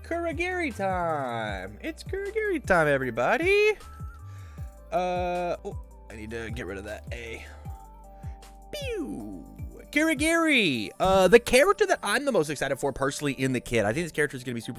Kurogiri time! It's Kurogiri time, everybody! Oh, I need to get rid of that A. Pew! Kurogiri! The character that I'm the most excited for personally in the kit. I think this character is going to be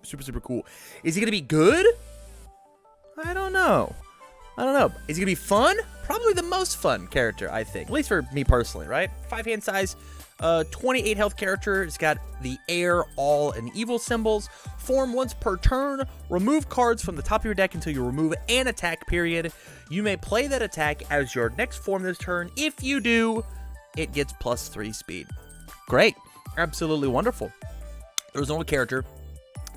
super cool. Is he going to be good? I don't know. Is he going to be fun? Probably the most fun character, I think. At least for me personally, right? 5 hand size, 28 health character. It's got the air, all, and evil symbols. Form once per turn. Remove cards from the top of your deck until you remove an attack, period. You may play that attack as your next form this turn. If you do, it gets +3 speed. Great. Absolutely wonderful. There was an old character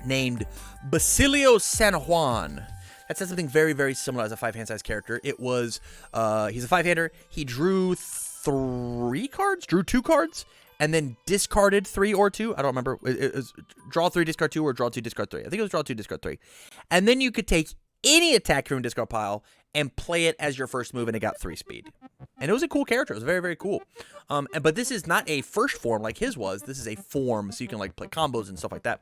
named Basilio San Juan. That said something very similar as a 5 hand size character. It was, he's a 5-hander. He drew 2 cards, and then discarded 3 or 2. I don't remember. It was draw 3, discard 2, or draw 2, discard 3. I think it was draw 2, discard 3. And then you could take any attack from your discard pile and play it as your first move, and it got 3 speed. And it was a cool character. It was very cool. But this is not a first form like his was. This is a form, so you can like play combos and stuff like that.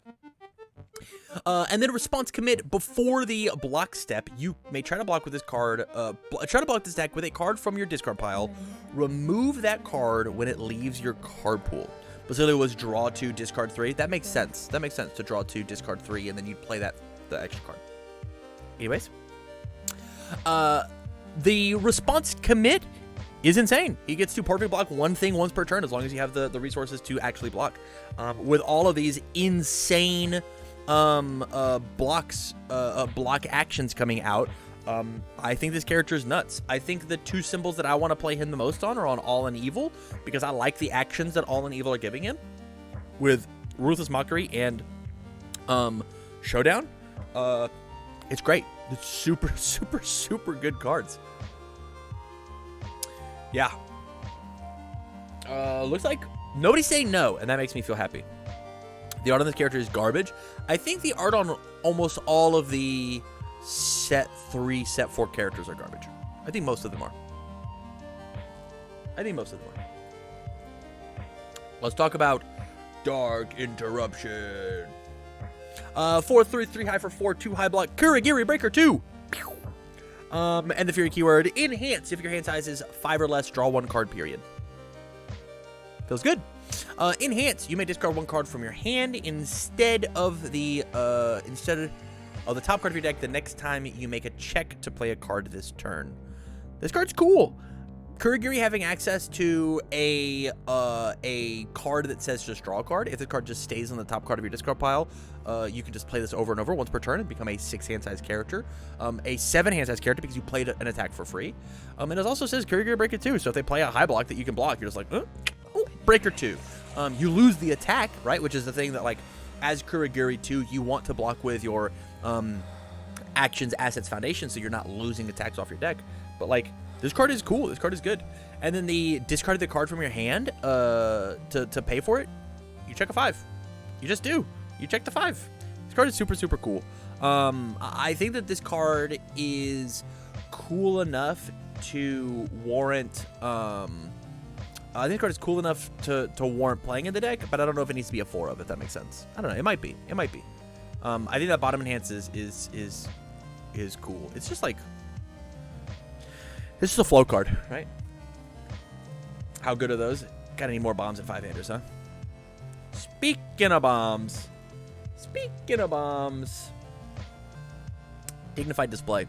And then response commit before the block step. You may try to block with this card. Try to block this deck with a card from your discard pile. Remove that card when it leaves your card pool. Basilio was draw 2, discard 3. That makes sense. That makes sense to draw 2, discard 3, and then you play the extra card. Anyways, the response commit is insane. He gets to perfect block one thing once per turn as long as you have the resources to actually block. With all of these insane block actions coming out, I think this character is nuts. I think the 2 symbols that I want to play him the most on are on All and Evil, because I like the actions that All and Evil are giving him with Ruthless Mockery and Showdown. It's great. It's super good cards. Yeah. Looks like nobody's saying no, and that makes me feel happy. The art on this character is garbage. I think the art on almost all of the set 3, set 4 characters are garbage. I think most of them are. Let's talk about Dark Interruption. 4/3 high for 4, 2 high block. Kurogiri Breaker 2. And the Fury keyword, enhance. If your hand size is 5 or less, draw 1 card, period. Feels good. Enhance. You may discard 1 card from your hand instead of the top card of your deck the next time you make a check to play a card this turn. This card's cool. Kurogiri having access to a card that says just draw a card. If the card just stays on the top card of your discard pile, you can just play this over and over once per turn and become a 6 hand size character. A 7 hand size character because you played an attack for free. And it also says Kurogiri Breaker 2. So if they play a high block that you can block, you're just like, oh, Breaker 2. You lose the attack, right? Which is the thing that, like, as Kurogiri 2, you want to block with your actions, assets, foundation, so you're not losing attacks off your deck. But, like, this card is cool. This card is good. And then the discard the card from your hand to pay for it, you check a 5. You just do. You check the 5. This card is super cool. I think that this card is cool enough to warrant... I think the card is cool enough to warrant playing in the deck, but I don't know if it needs to be a 4 of, if that makes sense. I don't know. It might be. I think that bottom enhance is cool. It's just like... This is a flow card, right? How good are those? Got any more bombs and 5-handers, huh? Speaking of bombs. Dignified Display.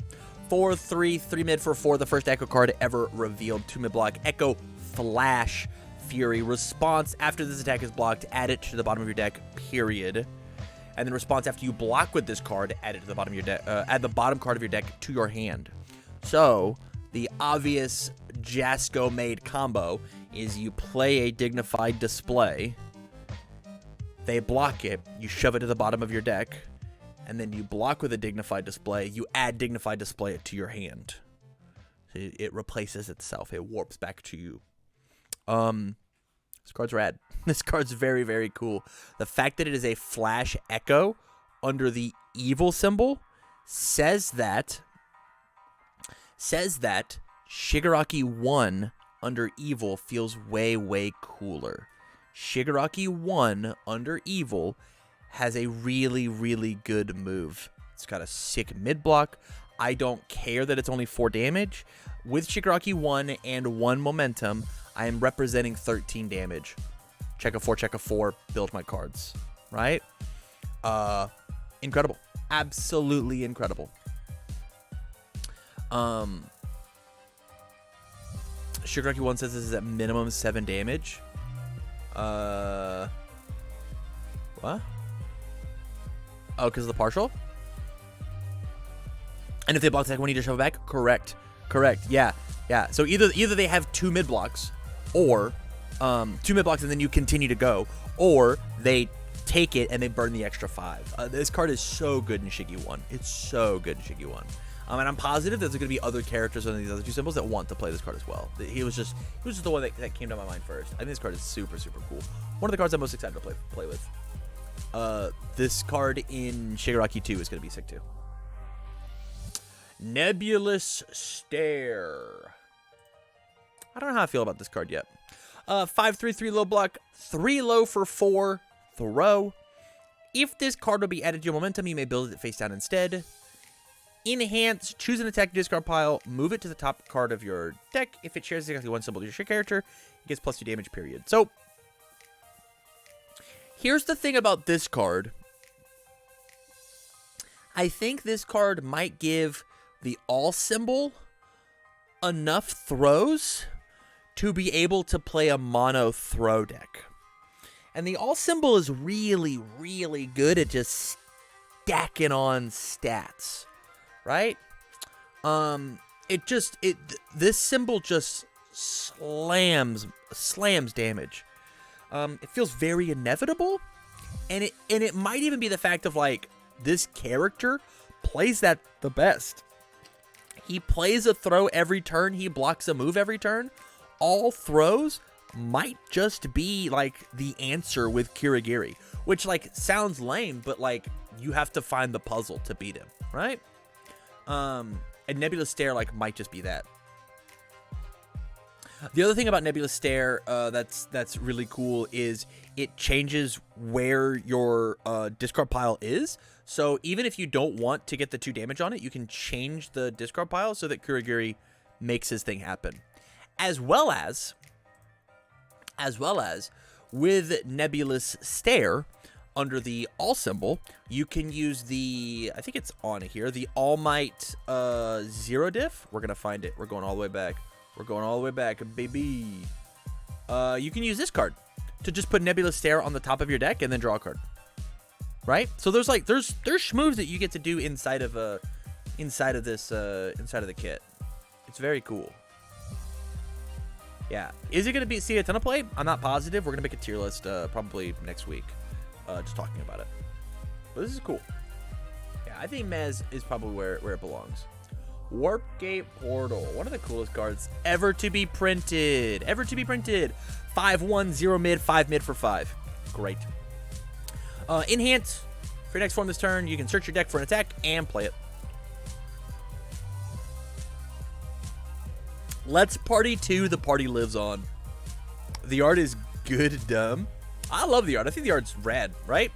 4/3, 3 mid for 4. The first Echo card ever revealed. 2 mid block. Echo Flash Fury. Response after this attack is blocked, add it to the bottom of your deck, period. And then response after you block with this card, add it to the bottom of your deck. Add the bottom card of your deck to your hand. So... the obvious Jasco-made combo is you play a Dignified Display, they block it, you shove it to the bottom of your deck, and then you block with a Dignified Display, you add Dignified Display it to your hand. So it replaces itself, it warps back to you. This card's rad. This card's very cool. The fact that it is a Flash Echo under the evil symbol says that Shigaraki 1 under evil feels way cooler. Shigaraki 1 under evil has a really, really good move. It's got a sick mid block. I don't care that it's only 4 damage. With Shigaraki 1 and 1 momentum, I am representing 13 damage. Check a 4, build my cards, right? Incredible. Absolutely incredible. Shigaraki 1 says this is at minimum 7 damage. What? Oh, because of the partial? And if they block the second one, you just shove it back? Correct. Yeah. So either they have 2 mid blocks, or 2 mid blocks and then you continue to go, or they take it and they burn the extra 5. This card is so good in Shiggy 1. It's so good in Shiggy 1. And I'm positive there's going to be other characters on these other 2 symbols that want to play this card as well. He was just the one that came to my mind first. I think this card is super, super cool. One of the cards I'm most excited to play with. This card in Shigaraki 2 is going to be sick too. Nebulous Stare. I don't know how I feel about this card yet. 5/3/3 low block, 3 low for 4 throw. If this card will be added to your momentum, you may build it face down instead. Enhance, choose an attack discard pile, move it to the top card of your deck. If it shares exactly 1 symbol with your character, it gets +2 damage, period. So, here's the thing about this card. I think this card might give the all symbol enough throws to be able to play a mono throw deck. And the all symbol is really, really good at just stacking on stats, right? This symbol just slams damage. It feels very inevitable, and it might even be the fact of like this character plays that the best. He plays a throw every turn. He blocks a move every turn. All throws might just be like the answer with Kurogiri, which like sounds lame, but like you have to find the puzzle to beat him, right? And Nebulous Stare like might just be that. The other thing about Nebulous Stare that's really cool is it changes where your discard pile is. So even if you don't want to get the 2 damage on it, you can change the discard pile so that Kurogiri makes his thing happen. As well as with Nebulous Stare, under the all symbol, you can use the, I think it's on here, the All Might 0 diff. We're going to find it. We're going all the way back. Baby. You can use this card to just put Nebulous Stare on the top of your deck and then draw a card. Right? So there's schmoves that you get to do inside of the kit. It's very cool. Yeah. Is it going to see a ton of play? I'm not positive. We're going to make a tier list probably next week. Just talking about it. But this is cool. Yeah, I think Mez is probably where it belongs. Warp Gate Portal. One of the coolest cards ever to be printed. 5/1, 0 mid, 5 mid for 5. Great. Enhance. For your next form this turn, you can search your deck for an attack and play it. Let's Party 2, the party lives on. The art is good dumb. I love the art. I think the art's rad, right?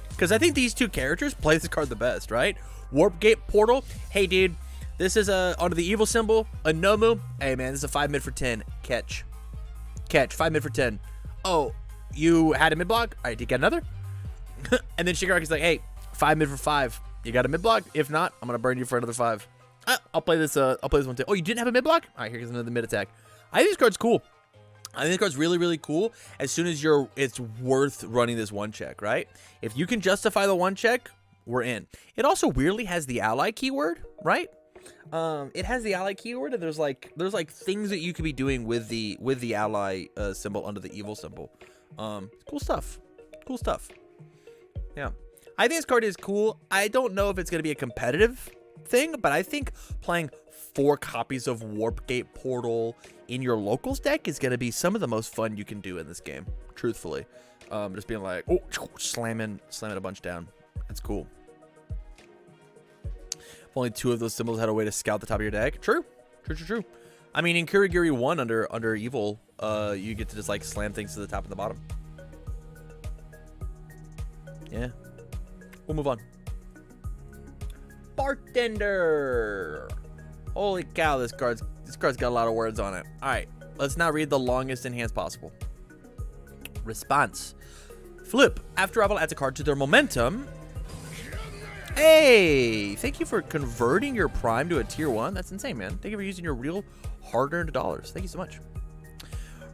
Because I think these 2 characters play this card the best, right? Warp Gate Portal. Hey, dude. This is under the evil symbol. A Nomu. Hey, man. This is a 5 mid for 10. Catch. 5 mid for 10. Oh, you had a mid block? All right, did you get another? And then Shigaraki's like, hey, 5 mid for 5. You got a mid block? If not, I'm going to burn you for another 5. I'll play this one too. Oh, you didn't have a mid block? All right, here's another mid attack. I think this card's cool. I think this card's really, really cool as soon as it's worth running this 1 check, right? If you can justify the 1 check, we're in. It also weirdly has the ally keyword, right? It has the ally keyword, and there's like things that you could be doing with the ally symbol under the evil symbol. Cool stuff. Yeah. I think this card is cool. I don't know if it's going to be a competitive thing, but I think playing 4 copies of Warp Gate Portal in your locals deck is going to be some of the most fun you can do in this game, truthfully. Just being like, oh, slamming a bunch down. That's cool. If only 2 of those symbols had a way to scout the top of your deck. True. I mean, in Kurogiri 1 under evil, you get to just like slam things to the top and the bottom. Yeah. We'll move on. Bartender. Holy cow, this card's got a lot of words on it. All right, let's now read the longest enhance possible. Response. Flip. After arrival adds a card to their momentum. Hey, thank you for converting your prime to a tier 1. That's insane, man. Thank you for using your real hard-earned dollars. Thank you so much.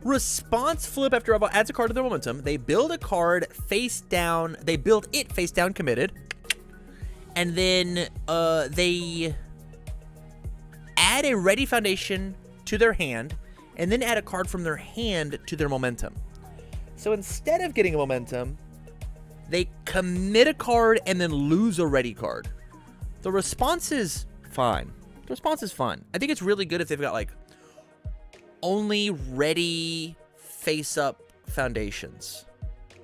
Response. Flip. After arrival adds a card to their momentum. They build a card face down. They build it face down committed. And then they add a ready foundation to their hand, and then add a card from their hand to their momentum. So instead of getting a momentum, they commit a card and then lose a ready card. The response is fine. The response is fine. I think it's really good if they've got like only ready face-up foundations,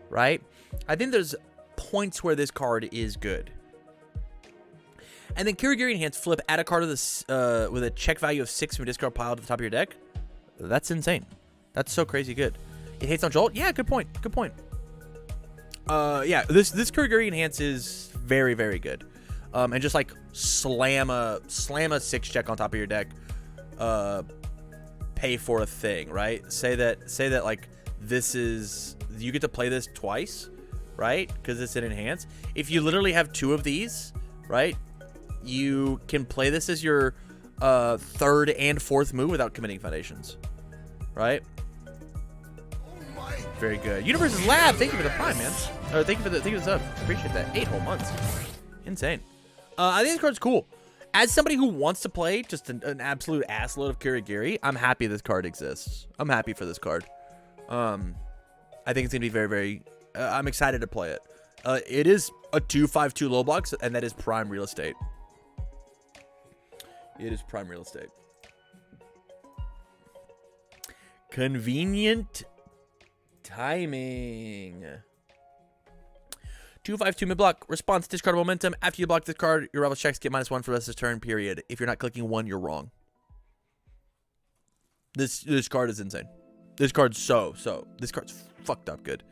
right? I think there's points where this card is good. And then Kurogiri Enhance. Flip. Add a card of this with a check value of 6 from a discard pile to the top of your deck. That's insane. That's so crazy good. It hates on Jolt. Yeah, good point. Good point. Yeah, this Kurogiri Enhance is very, very good. And just like slam a 6 check on top of your deck. Pay for a thing, right? Say that like this is, you get to play this twice, right? Because it's an enhance. If you literally have 2 of these, right? You can play this as your 3rd and 4th move without committing foundations, right? Very good. Universe's Lab, thank you for the prime, man. Or thank you for the sub. Appreciate that. 8 whole months. Insane. I think this card's cool. As somebody who wants to play just an absolute assload of Kurogiri, I'm happy this card exists. I'm happy for this card. I think it's gonna be very, very. I'm excited to play it. It is a 2/5/2 low box, and that is prime real estate. It is prime real estate. Convenient timing. 2/5/2 mid block. Response. Discard momentum. After you block this card, your rival checks get -1 for the rest of the turn. Period. If you're not clicking 1, you're wrong. This card is insane. This card's this card's fucked up good.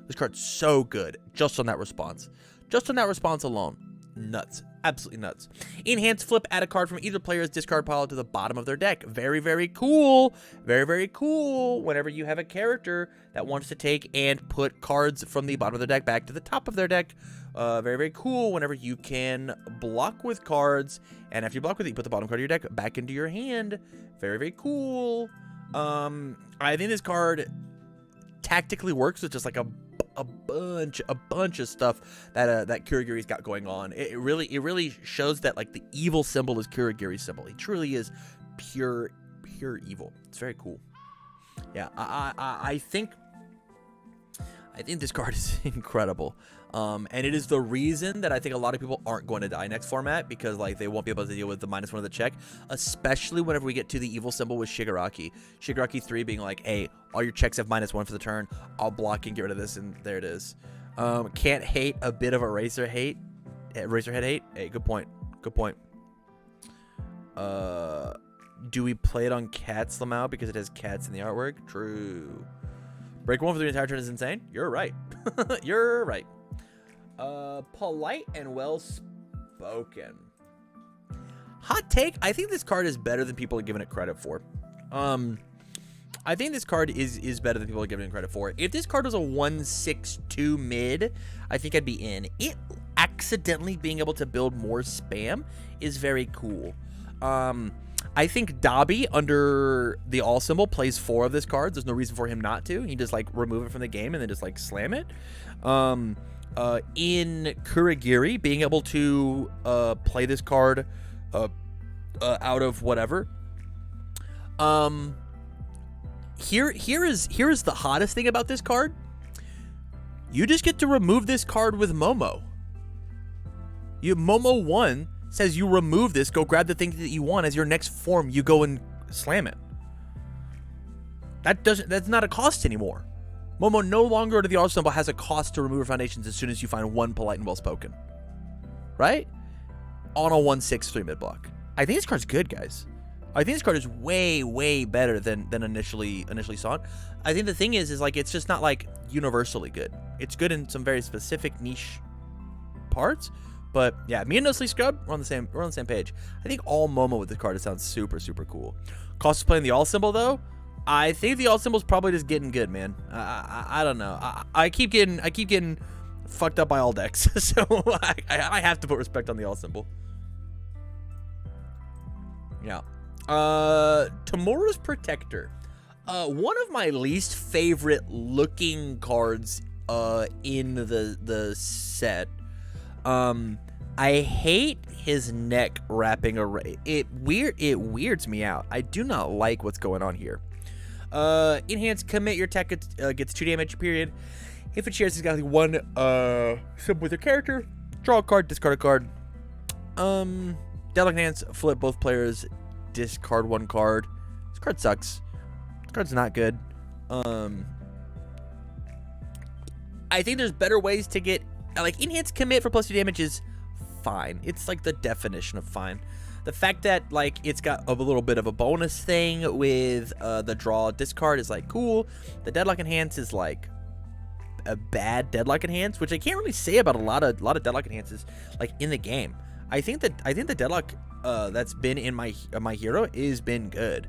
This card's so good just on that response. Just on that response alone. Nuts. Absolutely nuts. Enhance. Flip. Add a card from either player's discard pile to the bottom of their deck. Very, very cool. Very, very cool. Whenever you have a character that wants to take and put cards from the bottom of their deck back to the top of their deck. Very, very cool. Whenever you can block with cards, and after you block with it, you put the bottom card of your deck back into your hand. Very, very cool. I think this card tactically works with just like a bunch of stuff that that Kurogiri's got going on. It really shows that like the evil symbol is Kurogiri's symbol. He truly is pure evil. It's very cool. Yeah, I think this card is incredible. And it is the reason that I think a lot of people aren't going to die next format, because like they won't be able to deal with the -1 of the check, especially whenever we get to the evil symbol with Shigaraki. Shigaraki 3 being like, hey, all your checks have -1 for the turn. I'll block and get rid of this, and there it is. Can't hate a bit of Eraserhead hate. Hey, good point. Good point. Do we play it on Cats Lamau because it has cats in the artwork? True. Break 1 for the entire turn is insane. You're right. You're right. Polite and well spoken. Hot take. I think this card is better than people are giving it credit for. I think this card is better than people are giving it credit for. If this card was a 1/6/2 mid, I think I'd be in. It accidentally being able to build more spam is very cool. I think Dobby under the all symbol plays 4 of this card. There's no reason for him not to. He just like remove it from the game and then just like slam it. In Kurogiri, being able to play this card out of whatever. Here is the hottest thing about this card. You just get to remove this card with Momo. Momo 1 says you remove this, go grab the thing that you want as your next form, you go and slam it. That's not a cost anymore. Momo no longer under the R symbol has a cost to remove your foundations as soon as you find 1 polite and well spoken. Right? On a 1/6/3 mid block. I think this card's good, guys. I think this card is way, way better than initially thought. I think the thing is like it's just not like universally good. It's good in some very specific niche parts. But yeah, me and No Sleep Scrub, we're on the same page. I think all Momo with this card, it sounds super, super cool. Cost of playing the all symbol though, I think the all symbol's probably just getting good, man. I don't know. I keep getting fucked up by all decks, so I have to put respect on the all symbol. Yeah. Tamura's Protector. One of my least favorite looking cards in the set. I hate his neck wrapping array. It weirds me out. I do not like what's going on here. Enhance, commit, your attack gets 2 damage, period. If it shares exactly 1 symbol with your character, draw a card, discard a card. Deadlock Enhance, flip both players, discard 1 card. This card sucks. This card's not good. I think there's better ways to get, like, Enhance commit for +2 damage is fine. It's like the definition of fine. The fact that, like, it's got a little bit of a bonus thing with the draw discard is, like, cool. The Deadlock Enhance is, like, a bad Deadlock Enhance, which I can't really say about a lot of Deadlock Enhances, like, in the game. I think the Deadlock that's been in my hero is been good.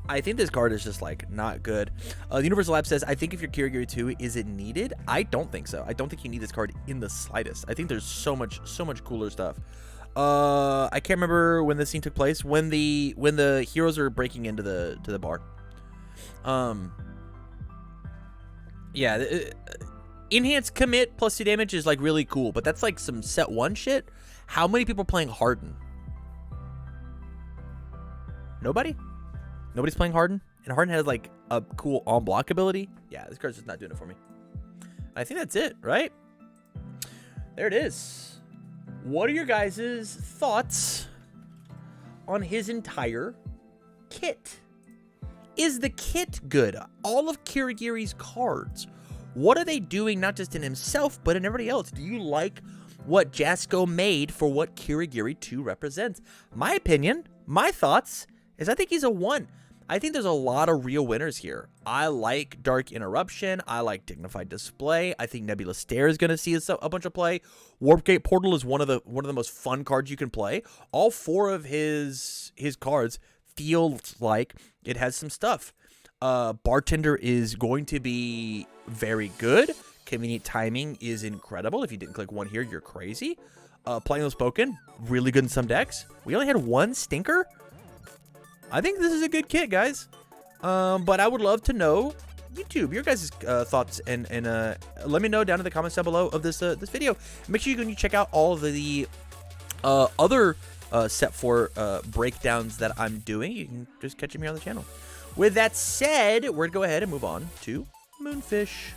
I think this card is just, like, not good. The Universal Lab says, I think if you're Kurogiri 2, is it needed? I don't think so. I don't think you need this card in the slightest. I think there's so much cooler stuff. I can't remember when this scene took place. When the heroes are breaking into the bar. Yeah, Enhance commit +2 damage is, like, really cool, but that's, like, some set 1 shit. How many people are playing Harden? Nobody? Nobody's playing Harden? And Harden has, like, a cool on-block ability? Yeah, this card's just not doing it for me. I think that's it, right? There it is. What are your guys' thoughts on his entire kit? Is the kit good? All of Kurogiri's cards. What are they doing, not just in himself, but in everybody else? Do you like what Jasko made for what Kurogiri 2 represents? My opinion, my thoughts, is I think he's a 1. I think there's a lot of real winners here. I like Dark Interruption. I like Dignified Display. I think Nebula Stare is going to see a bunch of play. Warp Gate Portal is one of the most fun cards you can play. All 4 of his cards feel like it has some stuff. Bartender is going to be very good. Convenient Timing is incredible. If you didn't click 1 here, you're crazy. Playing Spoken, really good in some decks. We only had 1 stinker. I think this is a good kit, guys. But I would love to know YouTube, your guys' thoughts, and let me know down in the comments down below of this video. Make sure you check out all of the other set 4 breakdowns that I'm doing. You can just catch them here on the channel. With that said, we're gonna go ahead and move on to Moonfish.